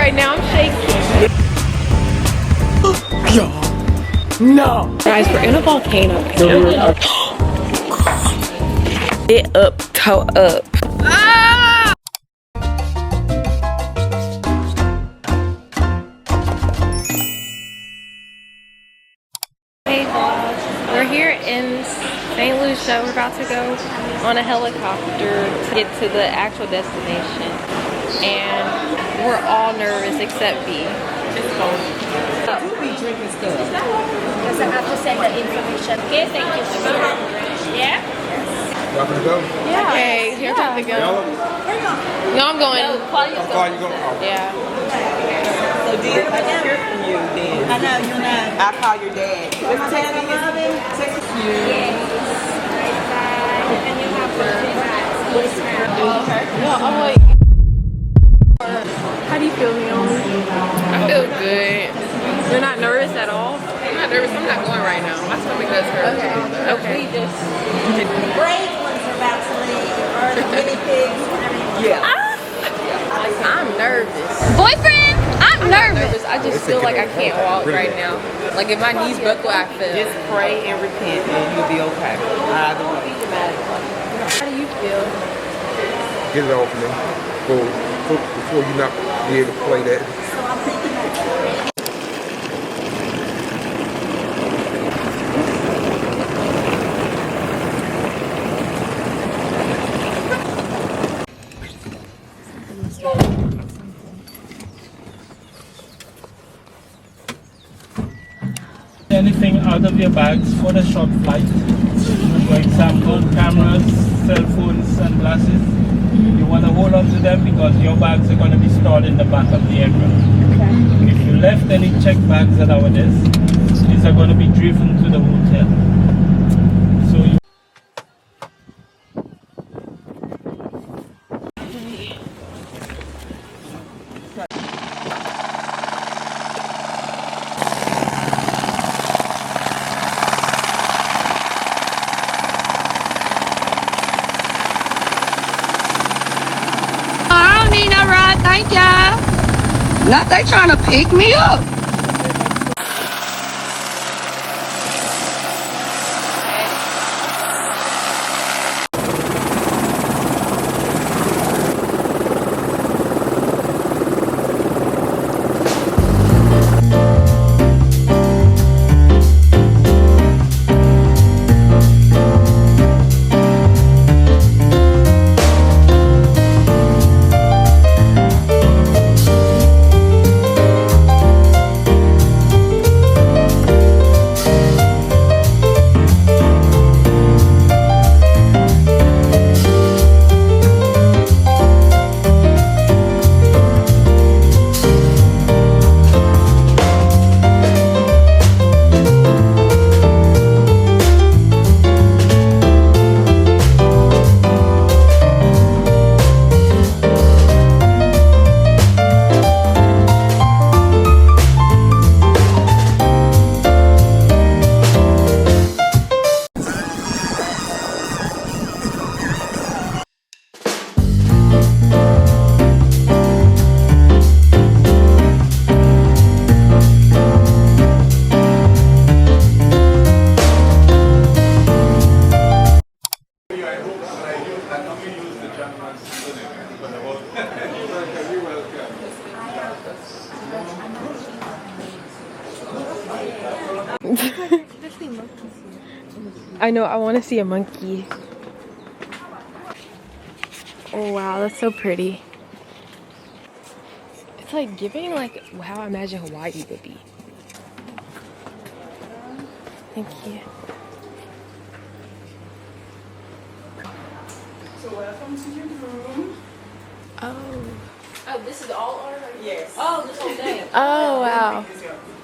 right now. I'm shaking. No. Guys, we're in a volcano. Get up, toe up. Ah! Hey vlog, we're here in St. Lucia. We're about to go on a helicopter to get to the actual destination. And we're all nervous except B. Who be drinking stuff? Because I have to send the information. Okay, thank you. Yeah? Y'all gonna go? Yeah. Okay, you're about to go. No, I'm going. How far you going? Oh. Yeah. So did I hear from you then? I know you're not. I call your dad. Let's text me. Text you. Yes. And you have to No, I'm like. How do you feel, Naomi? I feel good. You're not nervous at all? I'm not nervous. I'm not going right now. My stomach does hurt. Okay. the brave ones are about to leave, or the guinea pigs, whatever you want. I'm nervous. Boyfriend, I'm nervous. I just feel like I can't walk right now. Like if my knees buckle, I feel. Just pray and repent and you'll be okay. Either way. How do you feel? Get it off me. Before you not be able to play that. Anything out of your bags for the short flight. For example, cameras, cell phones and glasses. You want to hold on to them because your bags are going to be stored in the back of the aircraft. Okay. If you left any checked bags at our desk, these are going to be driven to the hotel. So you Thank ya. Not they trying to pick me up. I know, I want to see a monkey. Oh wow, that's so pretty. It's like giving like how I imagine Hawaii would be. Thank you. So welcome to your room. Oh. Oh, this is all order? Yes. Oh, this whole day. Oh wow.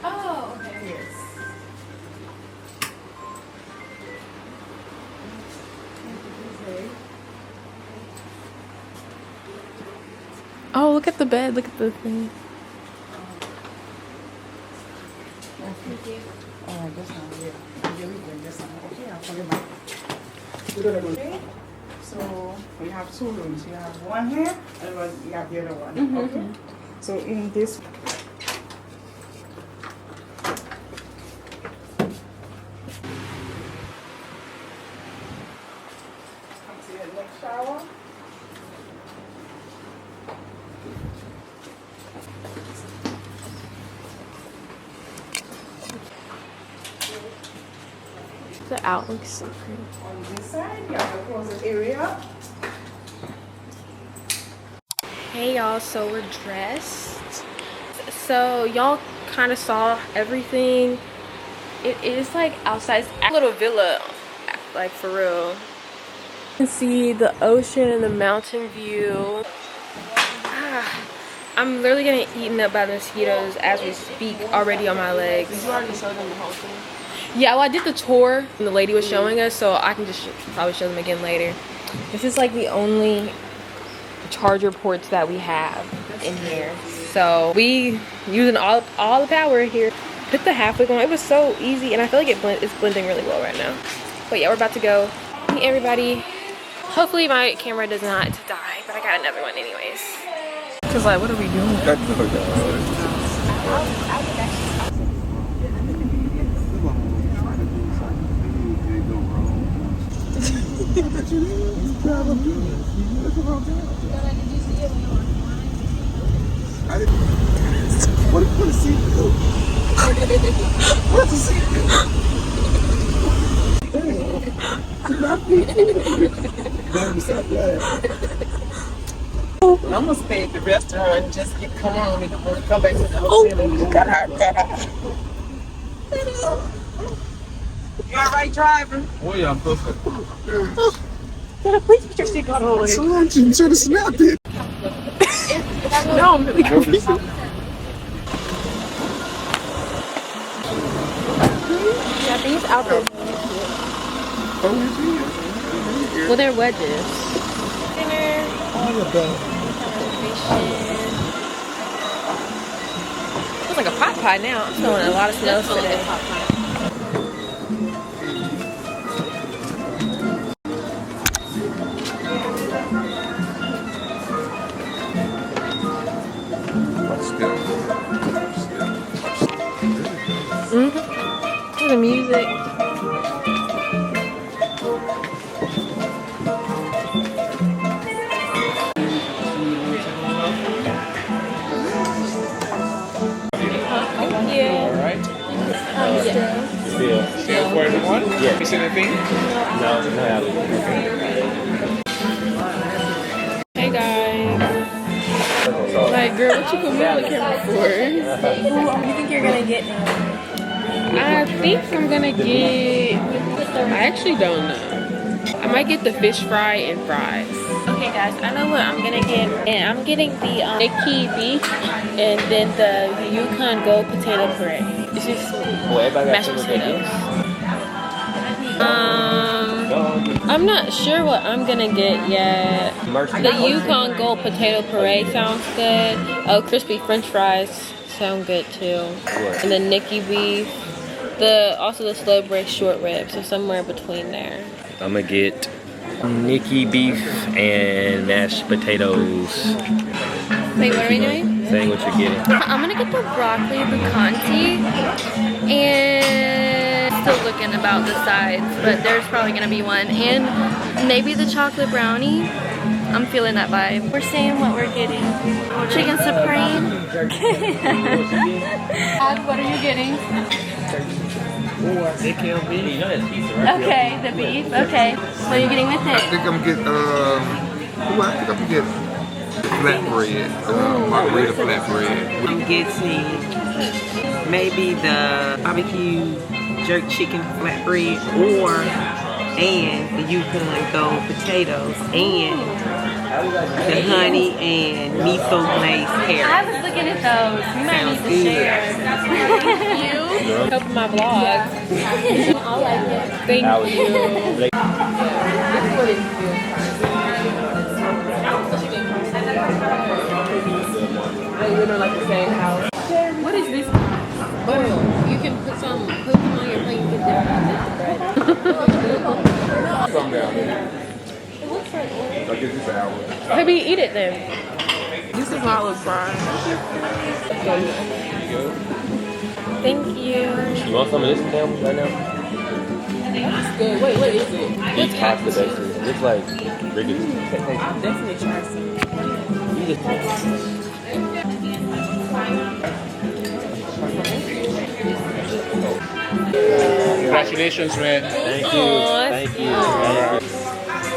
Oh, okay. Yes. Oh, look at the bed. Look at the thing. Thank you. Oh, this one, yeah. Yeah, we bring this one. Okay, I'll put it back. Okay. So we have two rooms. You have one here and you have the other one. Okay. So in this. Come to the next shower. The out looks so pretty. On this side, you have the closet area. Hey y'all, so we're dressed. So y'all kind of saw everything. It is like outside, it's a little villa, like for real. You can see the ocean and the mountain view. I'm literally getting eaten up by the mosquitoes as we speak already on my legs. Did you already show them the whole thing? Yeah, well, I did the tour and the lady was showing us, so I can just probably show them again later. This is like the only charger ports that we have in here. So we using all the power here. Put the half wig on. It was so easy, and I feel like it's blending really well right now. But yeah, we're about to go meet everybody. Hopefully my camera does not die, but I got another one anyways. Cause like, what are we doing? What is the secret? What's the secret? I'm gonna stay at the restaurant and just come on and come back to the hotel and got out. You alright driving? Oh yeah, I'm perfect. Please put your seatbelt on. So long, you should have snapped it. No, I'm really confused. Yeah, these outfits. Well, they're wedges. Dinner. All of them. Feels like a pot pie now. I'm smelling a lot of smells today. Mm-hmm. The music. Still for everyone? Yeah. Miss anything? No. Hey guys. Like, girl, what you put me on the camera for? What do you think you're gonna get now? I think I'm gonna get. I actually don't know. I might get the fish fry and fries. Okay, guys, I know what I'm gonna get. And I'm getting the Nikki beef and then the Yukon Gold potato puree. It's just mashed potatoes. I'm not sure what I'm gonna get yet. The Yukon Gold potato puree sounds good. Oh, crispy French fries sound good too. And the Nikki beef. Also the slow braised short ribs, so somewhere between there. I'm gonna get Nikki beef and mashed potatoes. Wait, what are we doing? Saying what you're getting. I'm gonna get the broccoli picante and still looking about the sides, but there's probably gonna be one, and maybe the chocolate brownie. I'm feeling that vibe. We're saying what we're getting. Chicken supreme. What are you getting? Okay, the beef. Okay, what are you getting with I it? think I'm getting flatbread, margarita flatbread. I'm getting maybe the barbecue jerk chicken flatbread and the Yukon Gold potatoes and the honey and miso glazed I carrots. was looking at those. We might need to share. Thank you. Help my vlog. I like it. Thank you. I live in like the same house. What is this? Butter. You can put them on your plate and get the bread. Some down there. I'll get this hour. Maybe eat it then. This is not look fine. There you go. Thank you. You want some of this sandwich right now? That's good. Wait, what is it? Beef pasta basically. It looks like riggedy. I'll definitely try some. You just Congratulations, man. thank you. Aw, Thank you.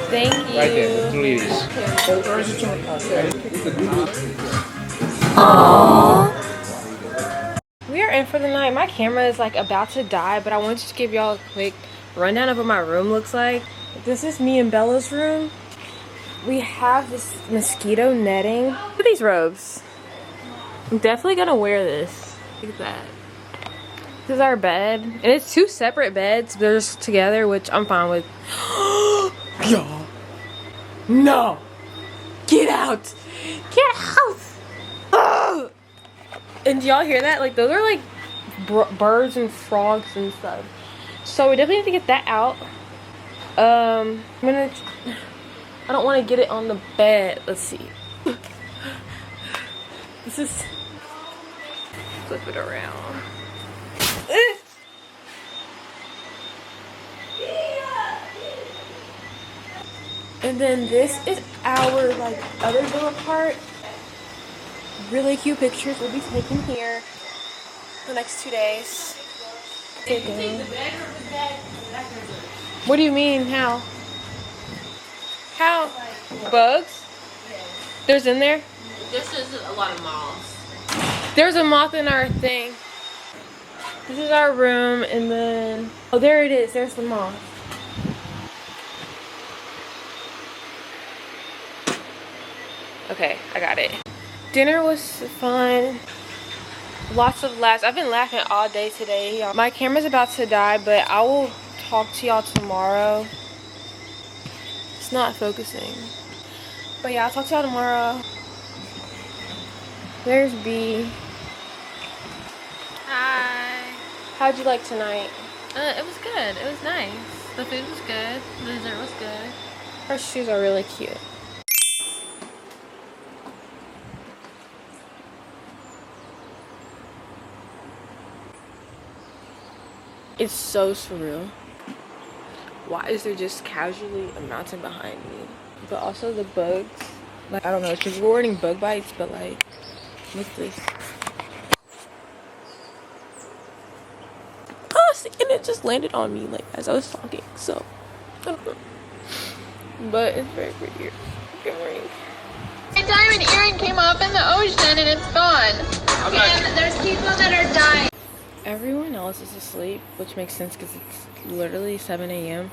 Thank you. Right there, the two ladies. We are in for the night. My camera is like about to die, but I wanted to give y'all a quick rundown of what my room looks like. This is me and Bella's room. We have this mosquito netting. Look at these robes. I'm definitely gonna wear this. Look at that. This is our bed. And it's 2 separate beds. They're just together, which I'm fine with. Y'all. No. Get out. Get out. Ugh. And do y'all hear that? Like, those are like birds and frogs and stuff. So we definitely need to get that out. I don't want to get it on the bed. Let's see. This is... Flip it around. And then this is our like other villa part. Really cute pictures will be taken here the next 2 days. What do you mean? How? How? Bugs? There's in there? There's just a lot of moths. There's a moth in our thing. This is our room, and then... Oh, there it is. There's the moth. Okay, I got it. Dinner was fun. Lots of laughs. I've been laughing all day today, y'all. My camera's about to die, but I will talk to y'all tomorrow. It's not focusing. But yeah, I'll talk to y'all tomorrow. There's B. Hi. How'd you like tonight? It was good. It was nice. The food was good. The dessert was good. Her shoes are really cute. It's so surreal. Why is there just casually a mountain behind me? But also the bugs. Like, I don't know, it's rewarding bug bites, but like, look at this. Oh, see, and it just landed on me, like, as I was talking, so, I don't know. But it's very pretty here. Good morning. My diamond earring came off in the ocean and it's gone. And there's people that are dying. Everyone else is asleep, which makes sense because it's literally 7 a.m.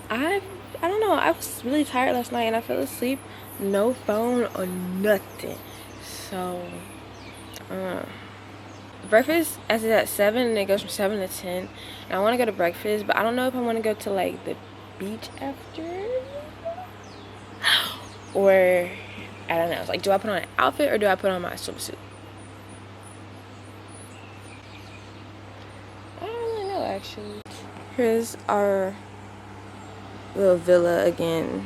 I don't know, I was really tired last night and I fell asleep. No phone or nothing. So, breakfast as it's at 7 and it goes from 7 to 10. And I want to go to breakfast, but I don't know if I want to go to like the beach after. Or, I don't know. It's like, do I put on an outfit or do I put on my swimsuit? Actually, here's our little villa again.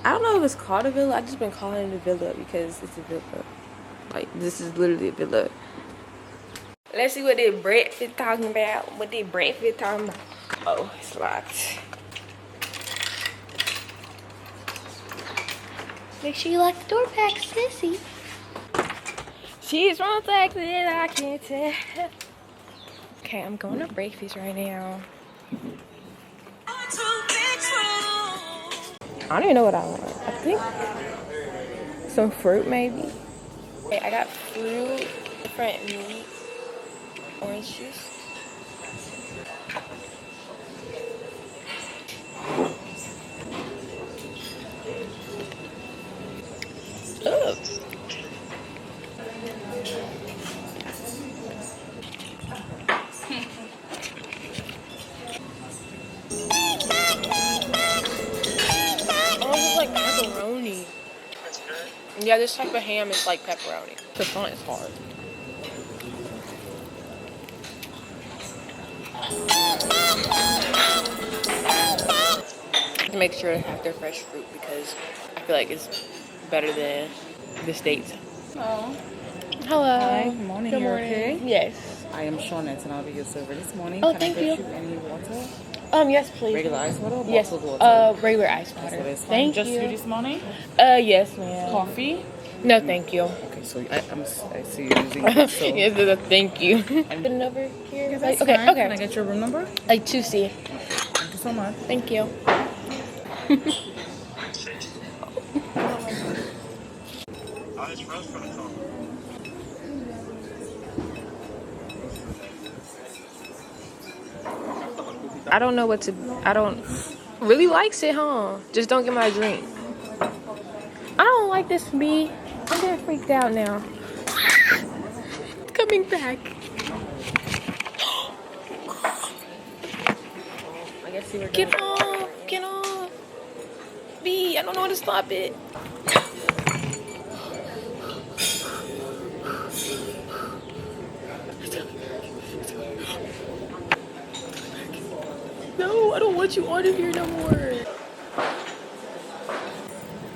I don't know if it's called a villa. I've just been calling it a villa because it's a villa. Like, this is literally a villa. Let's see what the breakfast talking about. What the breakfast talking about. Oh, it's locked. Make sure you lock the door back, sissy. She's from Texas, I can't tell. Okay, I'm going to breakfast right now. I don't even know what I want. I think some fruit maybe. Okay, I got fruit, different meat, orange juice. Ugh. Like pepperoni. Yeah, this type of ham is like pepperoni. The font is hard. Make sure to have their fresh fruit because I feel like it's better than the States. Hello. Hello. Hi, good morning. Good You morning. okay? Yes. I am Shawnette and I'll be your server this morning. Oh, Can thank I get you. any water? Yes, please. Regular ice water or Yes. bottled water? Regular ice water. So that's fine. Thank Just you. you this morning? Yes, ma'am. Coffee? No, thank you. Okay, so I see you using it. So. Yes, thank you. Putting over here. Yeah, that's okay, fine. okay. Can I get your room number? Like 2C. Thank you so much. Thank you. I don't know what to. I don't really likes it, huh? Just don't get my drink. I don't like this bee. I'm getting freaked out now. It's coming back. I guess you were get off! Get off! Bee, I don't know how to stop it. No, I don't want you out of here no more.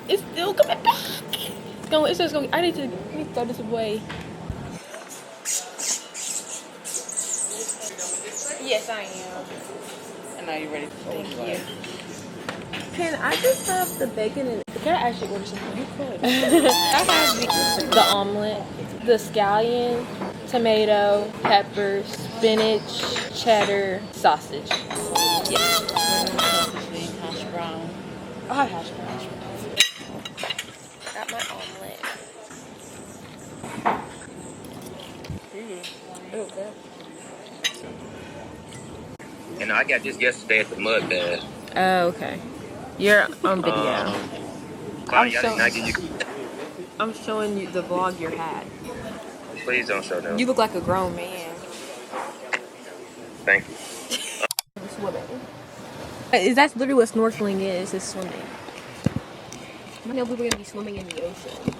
It's still coming back. It's going. It's just going. I need to throw this away. Yes, I am. And are you ready? Thank you. Can I just have the bacon and can I actually order something? You could. I have the omelet, the scallion, tomato, peppers, spinach, cheddar, sausage. Yes. Sausage, hash brown. I'll have hash brown. Got my omelet. Okay. And I got this yesterday at the mud bed. Oh, okay. You're on video. Claudia, I did not give you. I'm showing you the vlog you had. Please don't show them. You look like a grown man. Thank you. Swimming. That's literally what snorkeling is swimming. I know we were going to be swimming in the ocean.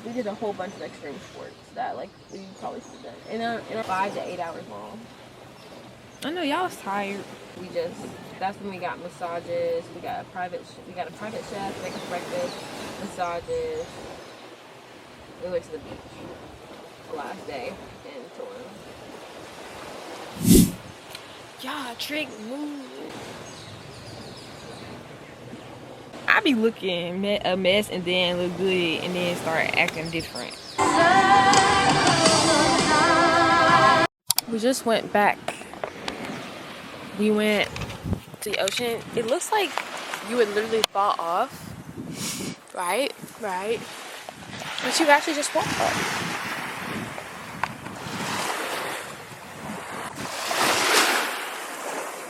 We did a whole bunch of extreme sports that like we probably should have done. In 5 to 8 hours long. I know y'all was tired. That's when we got massages. We got a private chef, make us breakfast, massages. We went to the beach the last day in Toronto. Y'all trick move. I be looking a mess and then look good and then start acting different. We just went back. We went to the ocean. It looks like you would literally fall off. Right? Right. But you actually just walk up.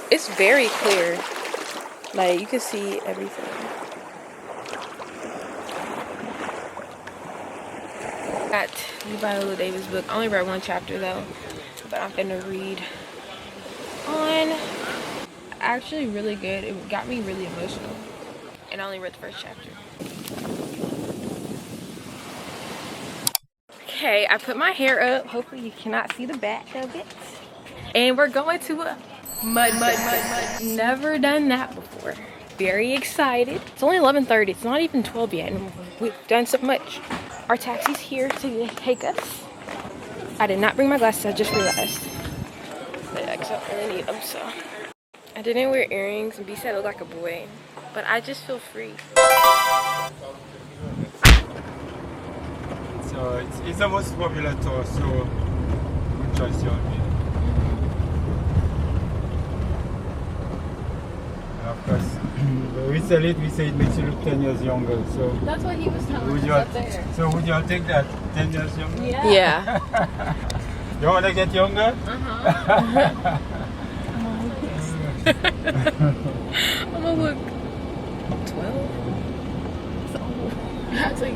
It's very clear. Like, you can see everything. Got the Viola Davis book. I only read one chapter though, but I'm gonna read on. Actually really good. It got me really emotional. And I only read the first chapter. Okay, I put my hair up. Hopefully you cannot see the back of it. And we're going to a mud. Never done that before. Very excited. It's only 11:30. It's not even 12 yet. And we've done so much. Our taxi's here to take us. I did not bring my glasses. I just realized. But I don't really need them, so. I didn't wear earrings. And B said I look like a boy. But I just feel free. So it's the most popular tour, so good choice you made. Of course, when we sell it, we say it makes you look 10 years younger. So That's what he was telling would us you up there. So would you all take that 10 years younger? Yeah. You want to get younger? Uh-huh. I'm gonna look 12. So that's like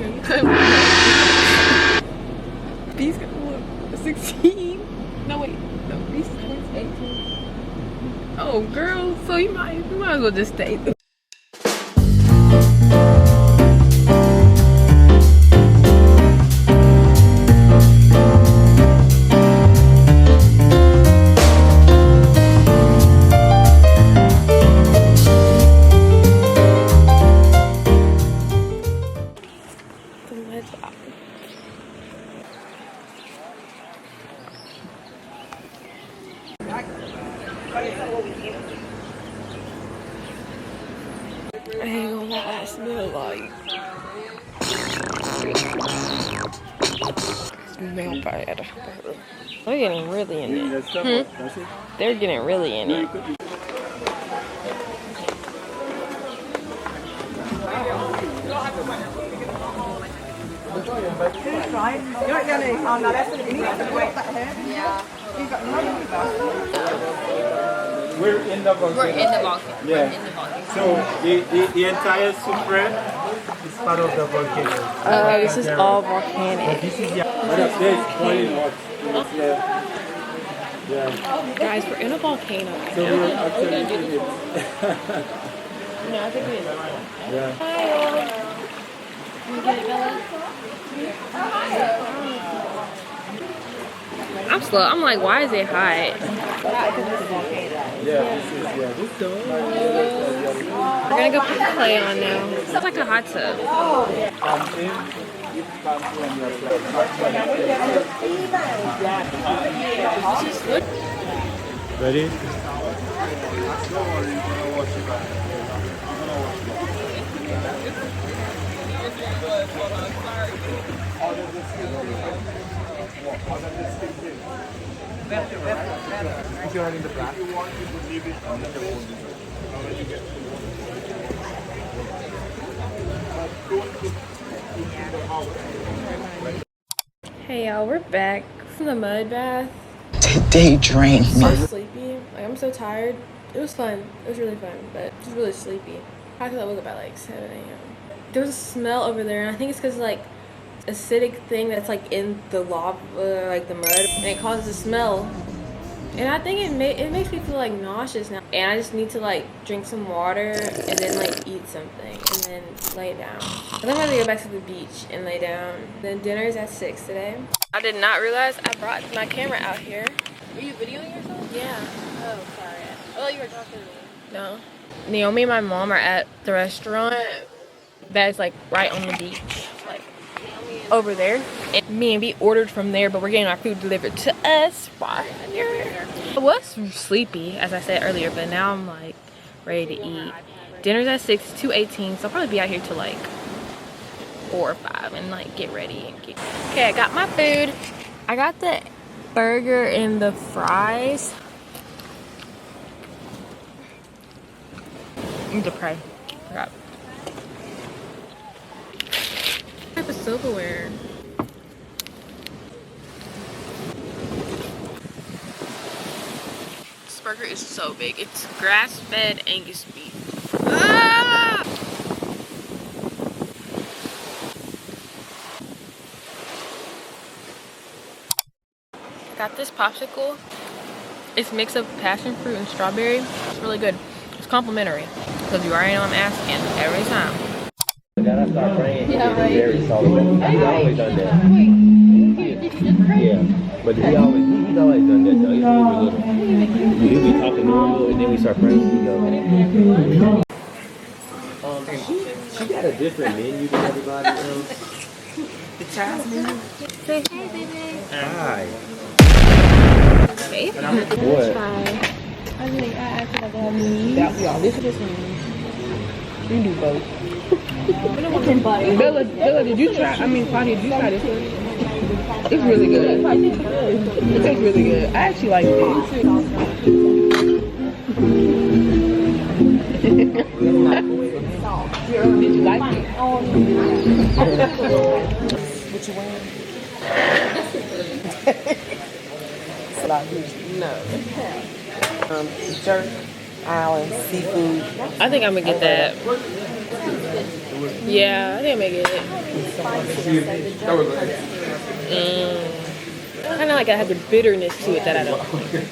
B's gonna look 16. No wait, no, B's 18. Oh girl, so you might as well just stay. I ain't gonna lie, I smell like. Smell bad. They're getting really in it. They're getting really in it. We're in the volcano. We're in the volcano. Yeah. In the volcano. So the entire spread is part of the volcano. This is all volcanic. This is there's boiling hot. Yeah. Yeah. Guys, we're in a volcano. So we're actually in it. No, I think we did. Yeah. Hi. Can you get it, Bella? I'm slow. I'm like, why is it hot? Yeah, this is We're gonna go put the clay on now. It's like a hot tub. Ready? If you're in the black. Hey y'all, we're back from the mud bath. They drained I'm so sleepy. Like, I'm so tired. It was fun. It was really fun, but just really sleepy. I thought I woke up at like 7 a.m. There was a smell over there, and I think it's because like acidic thing that's like in the lava, like the mud, and it causes a smell. And I think it makes me feel like nauseous now. And I just need to like drink some water and then like eat something and then lay down. I think I'm gonna go back to the beach and lay down. Then dinner is at 6 today. I did not realize I brought my camera out here. Are you videoing yourself? Yeah. Oh, sorry. I thought you were talking to me. No. Naomi and my mom are at the restaurant that's like right on the beach. Like over there. And me and B ordered from there, but we're getting our food delivered to us right here. I was sleepy, as I said earlier, but now I'm like ready to eat. Dinner's at 6, 2:18, so I'll probably be out here till like 4 or 5 and like get ready and get. Okay, I got my food. I got the burger and the fries. I need to pray. Forgot. What type of silverware? This burger is so big. It's grass-fed Angus beef. Ah! Got this popsicle. It's mix of passion fruit and strawberry. It's really good. It's complimentary. Because you already know I'm asking every time. I gotta start praying. Yeah, right. Very solid. He's always done that. Yeah, but he's always done that though. He's really little. He'll be talking normal and then we start praying. He goes. She got a different menu than everybody else. The child's menu. Say hey, baby. Hi. Hey. What? Hi. I actually like to have these. This is just me. You do both. Bella, did you try? I mean, Claudia, did you try this one? It's really good. It tastes really good. I actually like it. Did you like it? What you wearing? No. Jerk, island, seafood. I think I'm gonna get that. Yeah, I think I'm gonna get it. Kind of like I have the bitterness to it that I don't like.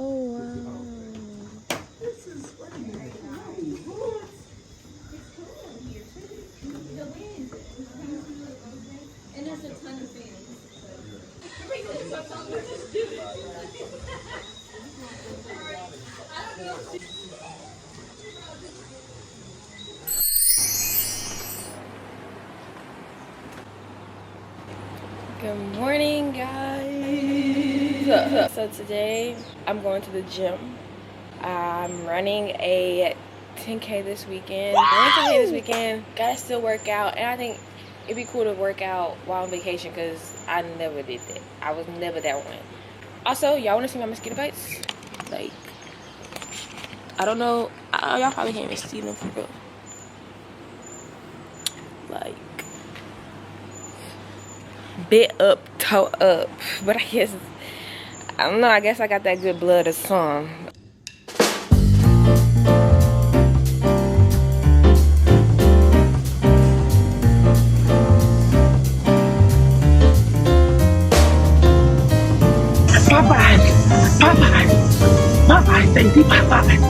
Oh wow. And there's a ton of fans. Good morning, guys. So today I'm going to the gym. I'm running a 10K this weekend. Running 10K this weekend. Gotta still work out, and I think it'd be cool to work out while on vacation because I never did that. I was never that one. Also, y'all want to see my mosquito bites? Like, I don't know. Y'all probably can't even see them for real. Like, bit up, toe up. But I guess, I don't know, I guess I got that good blood or some. Bye-bye. Bye-bye. Bye-bye. Thank you. Bye-bye.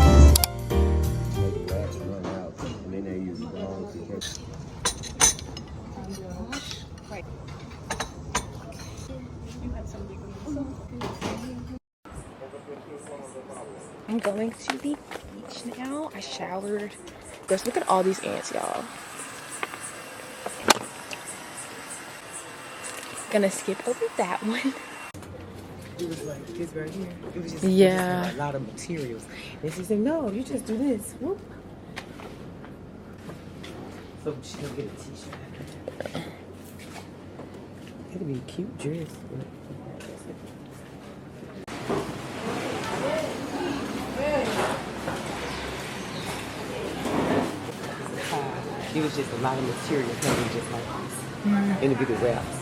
I'm going to the beach now. I showered. Just look at all these ants, y'all. Gonna skip over that one. It was like this right here. It was just, yeah. Just a lot of materials. And she said, no, you just do this. Whoop. So she'll get a t-shirt. It'll be a cute dress. It was just a lot of material coming just like this. Individual wraps.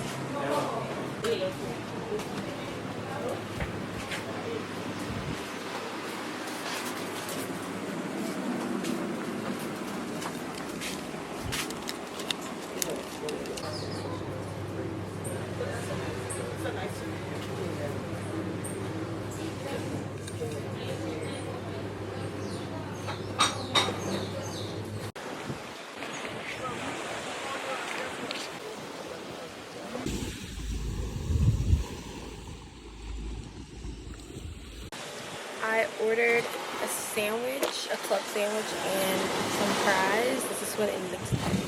I ordered a sandwich, a club sandwich, and some fries. This is what it looks like.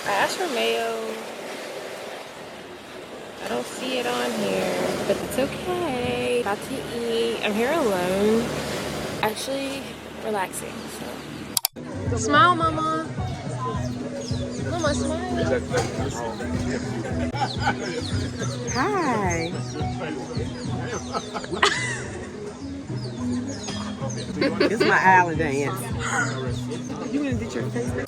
I asked for mayo. I don't see it on here, but it's okay. About to eat. I'm here alone. Actually, relaxing. So. Smile, mama. Mama, smile. Hi. This is my island dance. You gonna did your face there?